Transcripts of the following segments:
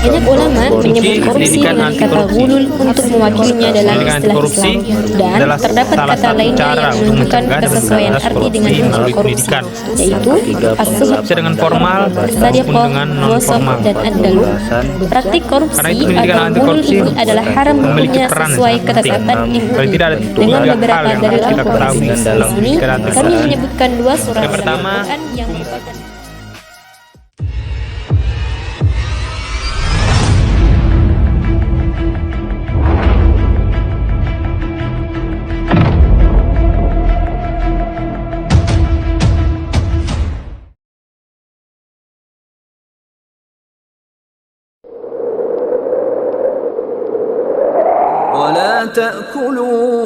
Banyak ulama menyebut korupsi dengan kata ghulul untuk mewakilinya dalam istilah Islam, dan terdapat kata lainnya yang menunjukkan kesesuaian arti dengan unsur korupsi, yaitu as-suhud, dengan formal maupun dengan non formal. dan ad-dalu. Praktik korupsi atau ghulul ini adalah haram hukumnya sesuai ketetapan MUI dengan beberapa dalil Al-Quran. Di sini kami menyebutkan dua surah Yang pertama, Al-Quran yang merupakan ولا تأكلوا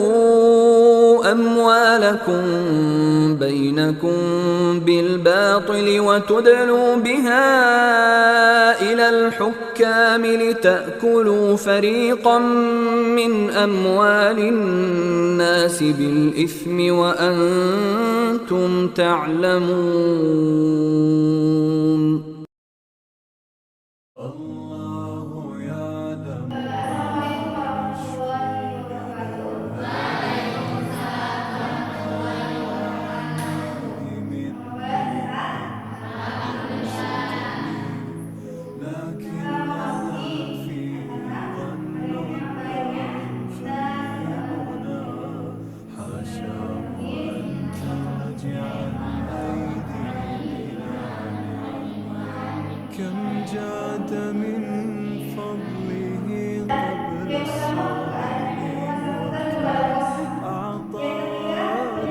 أموالكم بينكم بالباطل وتدلوا بها إلى الحكام لتأكلوا فريقا من أموال الناس بالإثم وأنتم تعلمون. كم جاد من فضله قبل السؤال أعطى الجود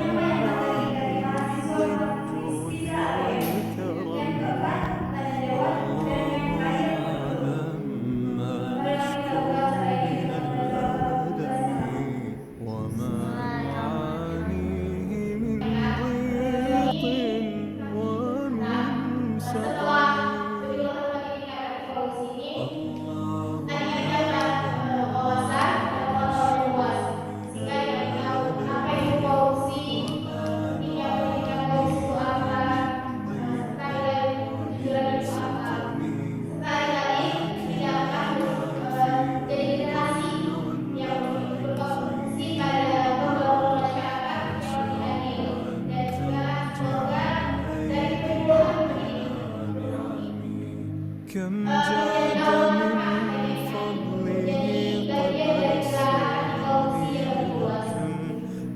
والكرم. والله يعلم ما نشكو من الآدم وما نعانيه من ضيق ومن سقم. كم جاد من فضله قبل السؤال وكم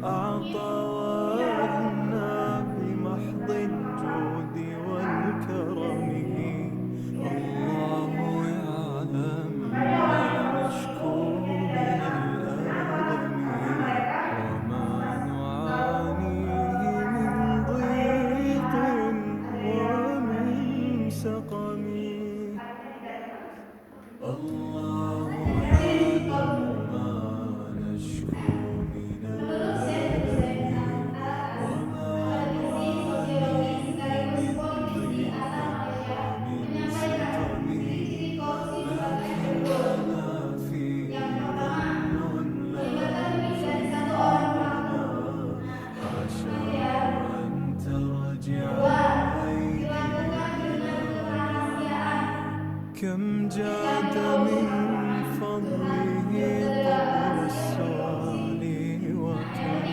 أعطى وأغنى بمحض الجود والكرم. الله يعلم ما نشكو من الآلم وما نعانيه من ضيق ومن سقم. الله يعلم ما نشكو من الألم وما نعانيه من ضيق ومن سقم. لكننا فيه ظن لا يفيدنا حاشا أن ترجع كم جاد من فضله قبل السؤال وكم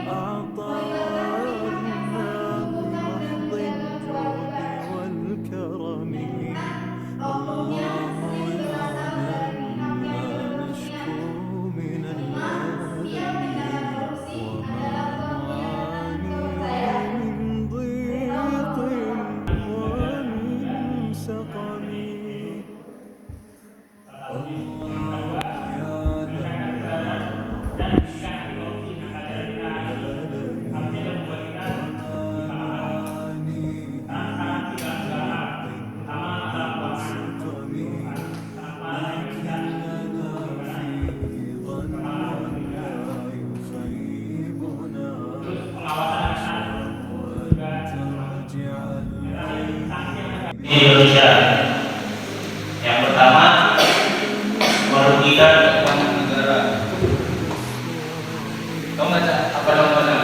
أعطى بمحض الجود والكرم. الله يعلم ما نشكو من الألم وما نعانيه من ضيق ومن سقم. Di Indonesia, yang pertama merugikan keuangan negara. Tahu nggak Cak? Apa namanya?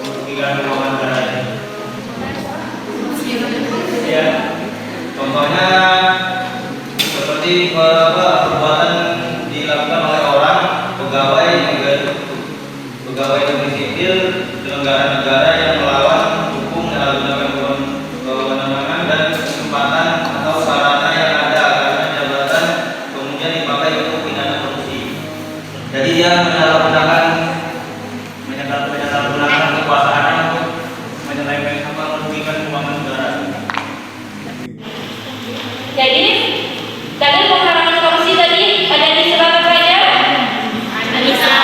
Merugikan keuangan negara ini. Ya, contohnya seperti perbuatan dilakukan oleh orang pegawai negeri sipil negara-negara yang melawan hukum dan menggunakan kewenangan dan kesempatan atau sarana yang ada karena jabatan kemudian dipakai untuk pidana korupsi. Jadi dia menyalahgunakan kekuasaannya untuk menyelewengkan apa merugikan keuangan negara. Jadi dalil pengharaman korupsi tadi ada di surat apa aja? An-Nisa.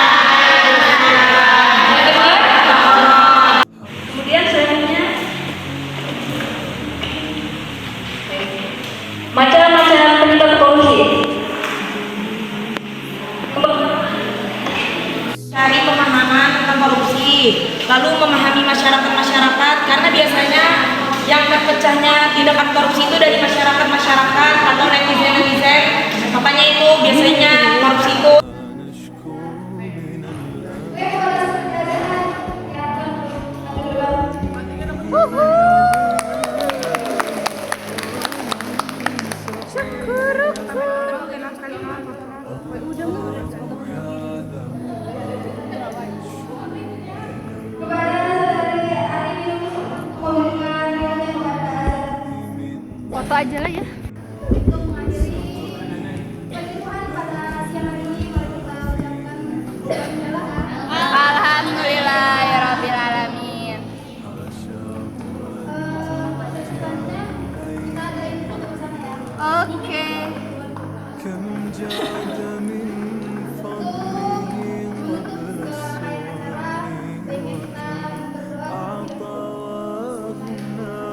Yang kedua? Kemudian selanjutnya macam-macam penyebab korupsi. Cari pemahaman tentang korupsi, lalu memahami masyarakat karena biasanya yang terpecahnya tindakan korupsi itu dari masyarakat atau netizen. Makanya itu biasanya korupsi itu foto aja lah ya. Alhamdulillah ya Rabbil Alamin. Oke. كم جاد من فضله قبل السؤال أعطى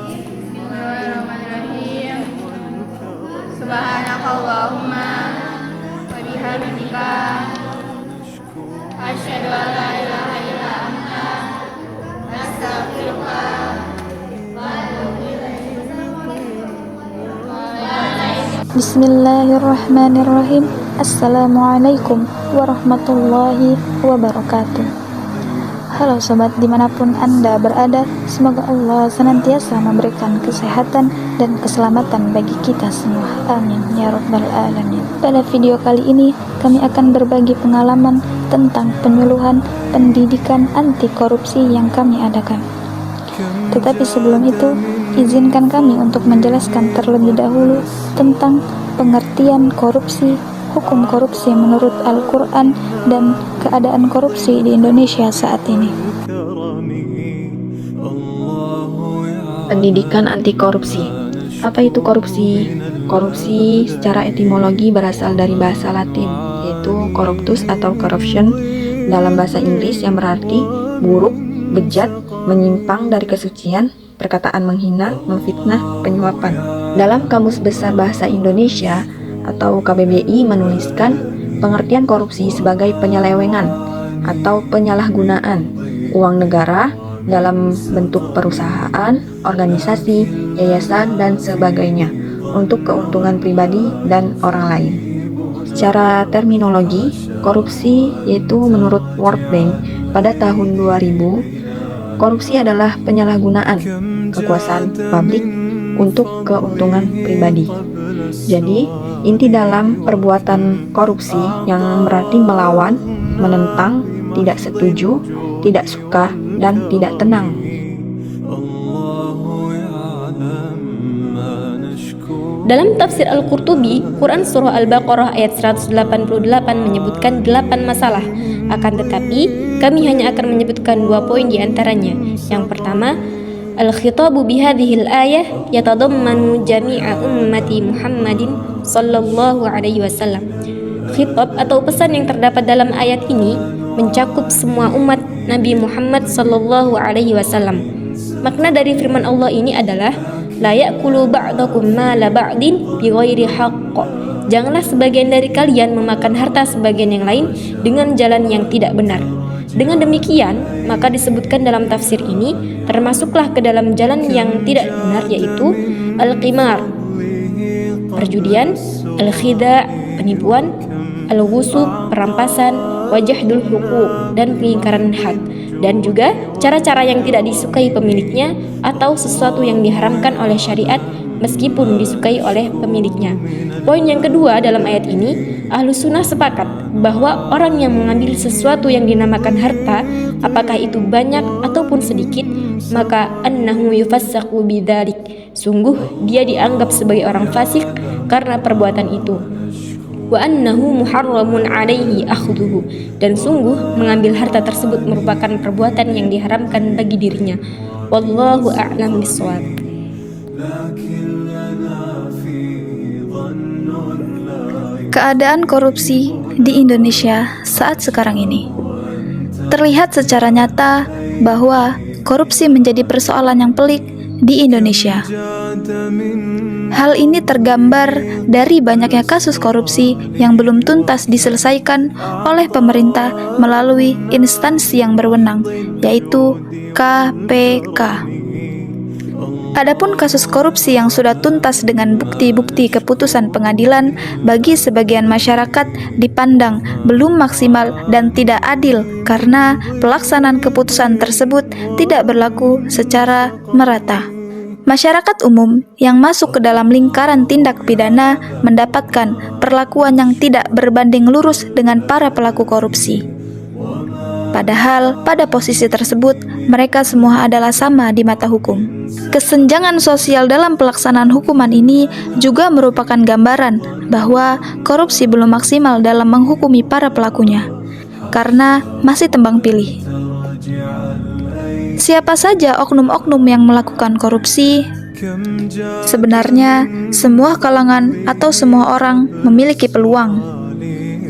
Bismillahirrahmanirrahim. Subhanakallahumma wa bihamdika asyhadu an la ilaha illa anta astaghfiruka wa atubu ilaik. Bismillahirrahmanirrahim. Assalamualaikum warahmatullahi wabarakatuh. Halo sobat dimanapun Anda berada, semoga Allah senantiasa memberikan kesehatan dan keselamatan bagi kita semua. Amin ya rabbal alamin. Pada video kali ini kami akan berbagi pengalaman tentang penyuluhan pendidikan anti korupsi yang kami adakan. Tetapi sebelum itu, izinkan kami untuk menjelaskan terlebih dahulu tentang pengertian korupsi, hukum korupsi menurut Al-Quran, dan keadaan korupsi di Indonesia saat ini. Pendidikan anti korupsi. Apa itu korupsi? Korupsi secara etimologi berasal dari bahasa Latin, yaitu corruptus atau corruption dalam bahasa Inggris, yang berarti buruk, bejat, menyimpang dari kesucian, perkataan menghina, memfitnah, penyuapan. Dalam Kamus Besar Bahasa Indonesia atau KBBI menuliskan pengertian korupsi sebagai penyelewengan atau penyalahgunaan uang negara dalam bentuk perusahaan, organisasi, yayasan, dan sebagainya untuk keuntungan pribadi dan orang lain. Secara terminologi, korupsi yaitu menurut World Bank pada tahun 2000, korupsi adalah penyalahgunaan kekuasaan publik untuk keuntungan pribadi. Jadi, inti dalam perbuatan korupsi yang berarti melawan, menentang, tidak setuju, tidak suka, dan tidak tenang. Dalam tafsir Al-Qurtubi, Quran Surah Al-Baqarah ayat 188 menyebutkan 8 masalah. Akan tetapi, kami hanya akan menyebutkan 2 poin di antaranya. Yang pertama, al-khitabu bihadhil ayah yatadammanu jami'a ummati Muhammadin sallallahu alaihi wasallam. Khitab atau pesan yang terdapat dalam ayat ini mencakup semua umat Nabi Muhammad sallallahu alaihi wasallam. Makna dari firman Allah ini adalah la ya'kulu ba'dakum mala ba'din bighairi haqq. Janganlah sebagian dari kalian memakan harta sebagian yang lain dengan jalan yang tidak benar. Dengan demikian, maka disebutkan dalam tafsir ini termasuklah ke dalam jalan yang tidak benar, yaitu al-qimar, perjudian, al-khida', penipuan, al-ghusub, perampasan, wajahdul huquq, dan pengingkaran hak, dan juga cara-cara yang tidak disukai pemiliknya atau sesuatu yang diharamkan oleh syariat meskipun disukai oleh pemiliknya. Poin yang kedua dalam ayat ini, Ahlus Sunnah sepakat bahwa orang yang mengambil sesuatu yang dinamakan harta, apakah itu banyak ataupun sedikit, maka annahu yufassaqu bidzalik. Sungguh dia dianggap sebagai orang fasik karena perbuatan itu. Wa annahu muharramun alaihi akhdhuhu, dan sungguh mengambil harta tersebut merupakan perbuatan yang diharamkan bagi dirinya. Wallahu a'lam bishawab. Keadaan korupsi di Indonesia saat sekarang ini terlihat secara nyata bahwa korupsi menjadi persoalan yang pelik di Indonesia. Hal ini tergambar dari banyaknya kasus korupsi yang belum tuntas diselesaikan oleh pemerintah melalui instansi yang berwenang, yaitu KPK. Adapun kasus korupsi yang sudah tuntas dengan bukti-bukti keputusan pengadilan bagi sebagian masyarakat dipandang belum maksimal dan tidak adil karena pelaksanaan keputusan tersebut tidak berlaku secara merata. Masyarakat umum yang masuk ke dalam lingkaran tindak pidana mendapatkan perlakuan yang tidak berbanding lurus dengan para pelaku korupsi. Padahal pada posisi tersebut mereka semua adalah sama di mata hukum. Kesenjangan sosial dalam pelaksanaan hukuman ini juga merupakan gambaran bahwa korupsi belum maksimal dalam menghukumi para pelakunya, karena masih tembang pilih. Siapa saja oknum-oknum yang melakukan korupsi? Sebenarnya semua kalangan atau semua orang memiliki peluang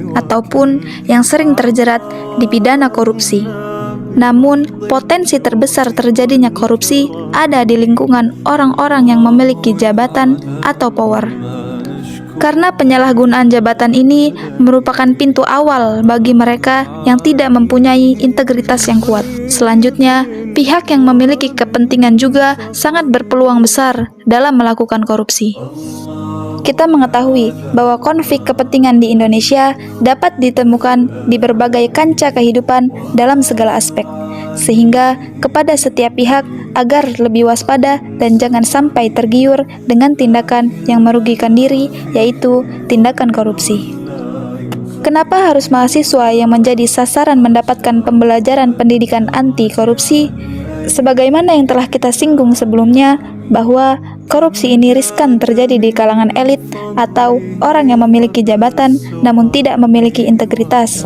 ataupun yang sering terjerat di pidana korupsi. Namun, potensi terbesar terjadinya korupsi ada di lingkungan orang-orang yang memiliki jabatan atau power. Karena penyalahgunaan jabatan ini merupakan pintu awal bagi mereka yang tidak mempunyai integritas yang kuat. Selanjutnya, pihak yang memiliki kepentingan juga sangat berpeluang besar dalam melakukan korupsi. Kita mengetahui bahwa konflik kepentingan di Indonesia dapat ditemukan di berbagai kancah kehidupan dalam segala aspek, sehingga kepada setiap pihak agar lebih waspada dan jangan sampai tergiur dengan tindakan yang merugikan diri, yaitu tindakan korupsi. Kenapa harus mahasiswa yang menjadi sasaran mendapatkan pembelajaran pendidikan anti korupsi? Sebagaimana yang telah kita singgung sebelumnya, bahwa korupsi ini riskan terjadi di kalangan elit atau orang yang memiliki jabatan namun tidak memiliki integritas.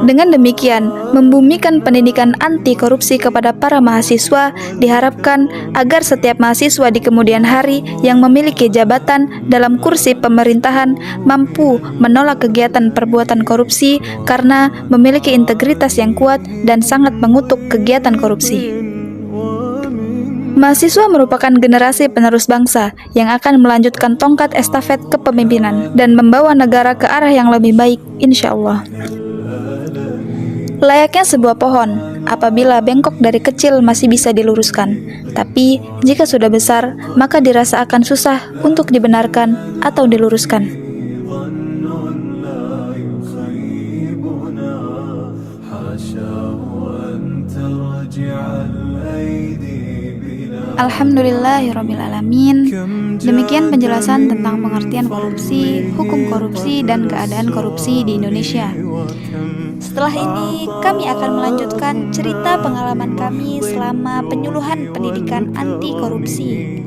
Dengan demikian, membumikan pendidikan anti korupsi kepada para mahasiswa diharapkan agar setiap mahasiswa di kemudian hari yang memiliki jabatan dalam kursi pemerintahan mampu menolak kegiatan perbuatan korupsi karena memiliki integritas yang kuat dan sangat mengutuk kegiatan korupsi. Mahasiswa merupakan generasi penerus bangsa yang akan melanjutkan tongkat estafet kepemimpinan dan membawa negara ke arah yang lebih baik, insya Allah. Layaknya sebuah pohon, apabila bengkok dari kecil masih bisa diluruskan, tapi jika sudah besar, maka dirasa akan susah untuk dibenarkan atau diluruskan. Alhamdulillahirrabbilalamin. Demikian penjelasan tentang pengertian korupsi, hukum korupsi, dan keadaan korupsi di Indonesia. Setelah ini, kami akan melanjutkan cerita pengalaman kami selama penyuluhan pendidikan anti korupsi.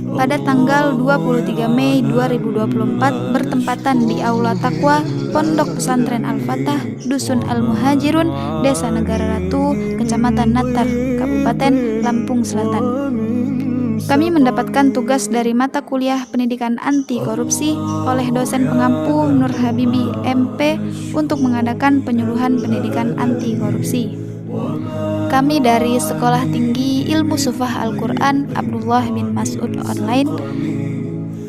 Pada tanggal 23 Mei 2024 bertempatan di Aula Taqwa Pondok Pesantren Al-Fatah, Dusun Al-Muhajirun, Desa Negara Ratu, Kecamatan Natar, Kabupaten Lampung Selatan. Kami mendapatkan tugas dari mata kuliah pendidikan anti korupsi oleh dosen pengampu Nur Habibi MP untuk mengadakan penyuluhan pendidikan anti korupsi. Kami dari Sekolah Tinggi Ilmu Sufah Al-Quran Abdullah bin Mas'ud Online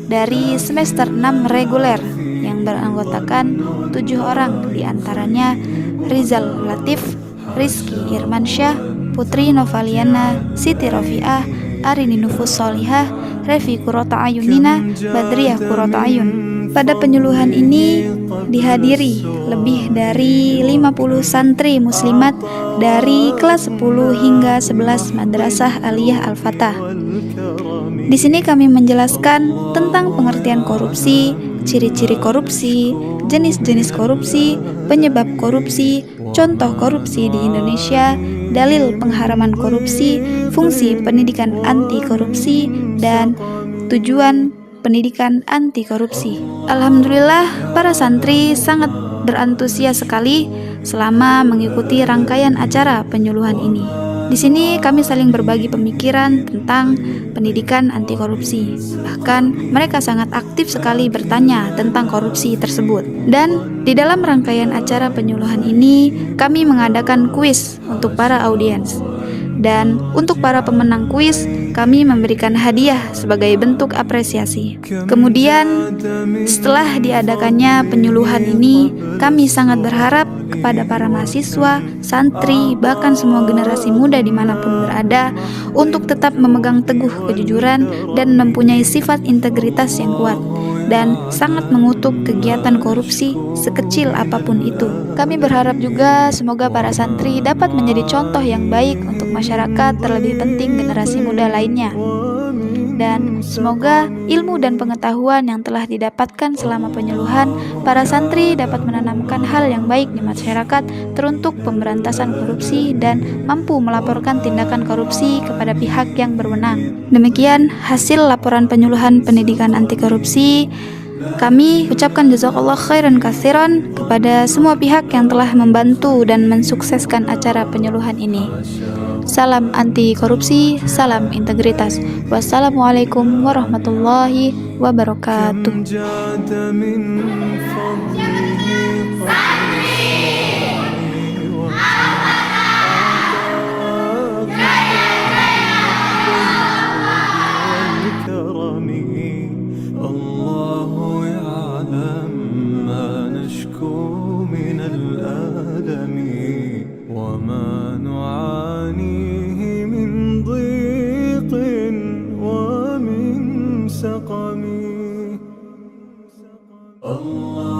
dari semester 6 reguler yang beranggotakan 7 orang, diantaranya Rizal Latif, Rizky Irmansyah, Putri Novaliana, Siti Rofiah, Arini Nufus Solihah, Revi Kurota Ayunina, Badriah Kurota Ayun. Pada penyuluhan ini dihadiri lebih dari 50 santri muslimat dari kelas 10 hingga 11 Madrasah Aliyah Al-Fatah. Di sini kami menjelaskan tentang pengertian korupsi, ciri-ciri korupsi, jenis-jenis korupsi, penyebab korupsi, contoh korupsi di Indonesia, dalil pengharaman korupsi, fungsi pendidikan anti korupsi, dan tujuan pendidikan anti korupsi. Alhamdulillah, para santri sangat berantusias sekali selama mengikuti rangkaian acara penyuluhan ini. Di sini kami saling berbagi pemikiran tentang pendidikan anti korupsi. Bahkan mereka sangat aktif sekali bertanya tentang korupsi tersebut. Dan di dalam rangkaian acara penyuluhan ini, kami mengadakan kuis untuk para audiens. Dan untuk para pemenang kuis, kami memberikan hadiah sebagai bentuk apresiasi. Kemudian, setelah diadakannya penyuluhan ini, kami sangat berharap kepada para mahasiswa, santri, bahkan semua generasi muda dimanapun berada, untuk tetap memegang teguh kejujuran dan mempunyai sifat integritas yang kuat, dan sangat mengutuk kegiatan korupsi sekecil apapun itu. Kami berharap juga semoga para santri dapat menjadi contoh yang baik untuk masyarakat, terlebih penting generasi muda lainnya. Dan semoga ilmu dan pengetahuan yang telah didapatkan selama penyuluhan, para santri dapat menanamkan hal yang baik di masyarakat teruntuk pemberantasan korupsi dan mampu melaporkan tindakan korupsi kepada pihak yang berwenang. Demikian hasil laporan penyuluhan pendidikan anti korupsi. Kami ucapkan jazakallah khairan katsiran kepada semua pihak yang telah membantu dan mensukseskan acara penyuluhan ini. Salam anti korupsi, salam integritas. Wassalamualaikum warahmatullahi wabarakatuh. وما نعانيه من ضيق ومن سقم الله